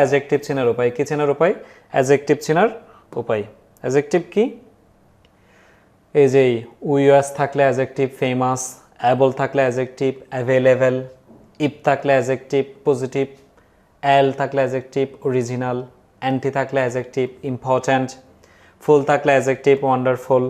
Adjective চেনার উপায় কি চেনার উপায়? অ্যাডজেক্টিভ চেনার উপায়। অ্যাডজেক্টিভ কি? এই যে উইয়াস থাকলে অ্যাডজেক্টিভ ফেমাস, অ্যাবল থাকলে অ্যাডজেক্টিভ অ্যাভেলেবল, ইফ থাকলে অ্যাডজেক্টিভ পজিটিভ, এল থাকলে অ্যাডজেক্টিভ অরিজিনাল, অ্যান্টি থাকলে অ্যাডজেক্টিভ ইম্পর্ট্যান্ট, ফুল থাকলে অ্যাডজেক্টিভ ওয়ান্ডারফুল,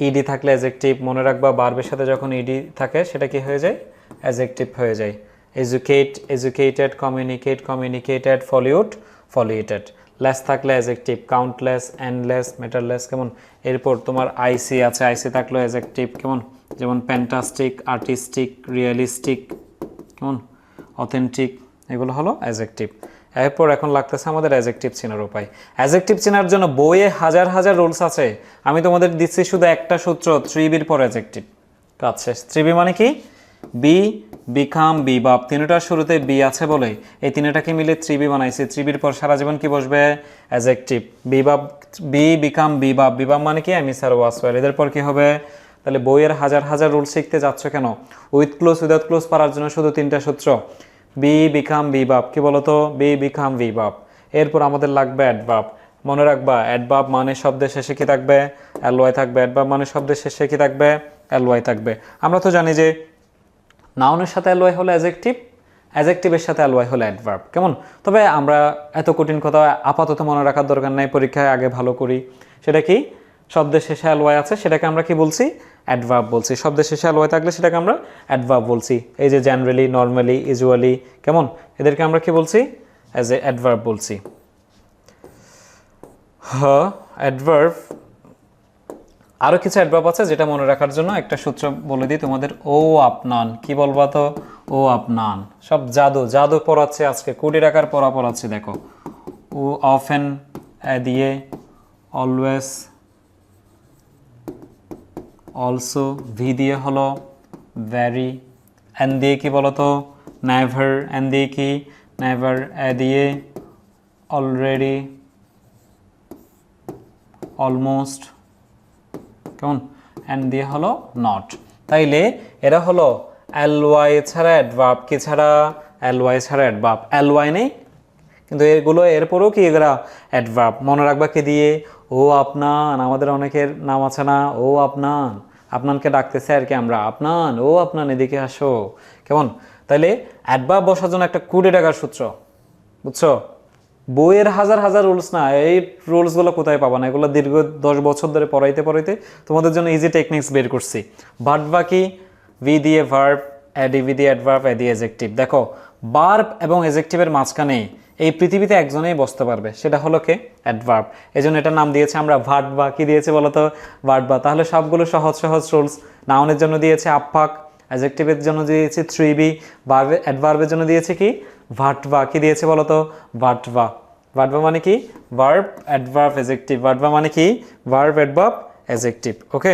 ইডি থাকলে অ্যাডজেক্টিভ মনে রাখবা ভার্বের সাথে যখন ইডি থাকে সেটা কি হয়ে যায়? অ্যাডজেক্টিভ হয়ে যায়। Educate educated, communicate communicated, pollute polluted. Less থাকলে অ্যাডজেক্টিভ কাউন্টলেস, এন্ডলেস, মেটারলেস, কেমন? এরপর তোমার আইসি আছে, আইসি থাকলো অ্যাডজেক্টিভ কেমন? যেমন ফ্যান্টাস্টিক, আর্টিস্টিক, রিয়েলিস্টিক, কেমন? অথেন্টিক, এগুলো হলো অ্যাডজেক্টিভ। এরপর এখন লাগতেছে আমাদের অ্যাডজেক্টিভ চেনার উপায়। অ্যাডজেক্টিভ চেনার জন্য বইয়ে হাজার হাজার রুলস আছে, আমি তোমাদের দিচ্ছি শুধু একটা সূত্র, 3B পর অ্যাডজেক্টিভ। কাজ শেষ। 3B মানে কি? বি, বিকাম, বি, বাপ, তিনটার শুরুতে বি আছে বলে এই তিনটাকে মিলে 3B বানাইছি। 3Bর পর সারা জীবন কি বসবে? অ্যাডজেক্টিভ। বি বাপ, বি, বিকাম, বি, বাপ। বি বাপ মানে কি? আমি স্যার ওয়াসওয়ার। এদের পর কি হবে? তাহলে বইয়ের হাজার হাজার রুল শিখতে যাচ্ছ কেন? উইথ ক্লোজ উইদাউট ক্লোজ পারার জন্য শুধু 3টা সূত্র। বি, বিকাম, বি, বাপ। কি বলতো? বি, বিকাম, বি, বাপ। এরপর আমাদের লাগবে অ্যাডভার্ব। মনে রাখবা অ্যাডভার্ব মানে শব্দের শেষে কি থাকবে? এলওয়াই থাকবে। অ্যাডভার্ব মানে শব্দের শেষে কি থাকবে? এলওয়াই থাকবে। আমরা তো জানি যে নাউনের সাথে এলওয়াই হলো অ্যাডজেক্টিভ, অ্যাডজেক্টিভের সাথে এলওয়াই হলো অ্যাডভার্ব, কেমন? তবে আমরা এত কঠিন কথা আপাতত মনে রাখার দরকার নাই, পরীক্ষায় আগে ভালো করি। সেটা কি? শব্দের শেষে এলওয়াই আছে সেটাকে আমরা কি বলছি? অ্যাডভার্ব বলছি। শব্দের শেষে এলওয়াই থাকলে সেটাকে আমরা অ্যাডভার্ব বলছি। এই যে জেনারেলি, নর্মালি, ইউজুয়ালি, কেমন? এদেরকে আমরা কি বলছি? অ্যাজ এ অ্যাডভার্ব বলছি। হ্যাঁ, অ্যাডভার্ব। আরও কিছু অ্যাডভার্ব আছে যেটা মনে রাখার জন্য একটা সূত্র বলে দিই তোমাদের। ও আপনান, কি বলবা তো? ও আপনান। সব জাদু জাদু পড়াচ্ছে আজকে, কোটি টাকার পড়া পড়াচ্ছি দেখো। ও অফেন দিয়ে, অলওয়েজ, অলসো, ভি দিয়ে হলো ভ্যারি, এন দিয়ে কি বলতো? নেভার, এন দিয়ে কি? নেভার, এ দিয়ে অলরেডি, অলমোস্ট, কেমন? অ্যান্ড দিয়ে হলো নট। তাইলে এরা হলো এলওয়াই ছাড়া অ্যাডভার্ব, কি ছাড়া? এলওয়াই ছাড়া অ্যাডভার্ব। এলওয়াই নেই কিন্তু এগুলো এরপরও কি এগুলা অ্যাডভার্ব। মনে রাখবা কি দিয়ে? ও আপনান। আমাদের অনেকের নাম আছে না? ও আপনান। আপনানকে ডাকতেছে আর কি আমরা, আপনান, ও আপনান এদিকে আসো, কেমন? তাইলে অ্যাডভার্ব বসার জন্য একটা কোটি টাকার সূত্র, বুঝছো? বইয়ের হাজার হাজার রুলস না, এই রুলসগুলো কোথায় পাবা না, এগুলো দীর্ঘ 10 বছর ধরে পড়াইতে পড়াইতে তোমাদের জন্য ইজি টেকনিক্স বের করছি। ভার্ব কি? ভি দিয়ে ভার্ব, ভি দিয়ে অ্যাডভার্ব, এ দিয়ে অ্যাডজেক্টিভ। দেখো ভার্ব এবং অ্যাডজেক্টিভের মাঝখানে এই পৃথিবীতে একজনেই বসতে পারবে, সেটা হলো কে? অ্যাডভার্ব। এই জন্য এটার নাম দিয়েছে আমরা ভার্বা। কি দিয়েছে বলতো? ভার্বা। তাহলে সবগুলো সহজ সহজ রুলস। নাউনের জন্য দিয়েছে আফাক, অ্যাডজেক্টিভের জন্য দিয়েছে 3B, ভার্বে অ্যাডভার্বের জন্য দিয়েছে কি? ভার্বা। কি দিয়েছে বলতো? ভার্বা। ভার্বা মানে কি? Verb, adverb, adjective. ভার্বা মানে কি? Verb, adverb, adjective. ওকে।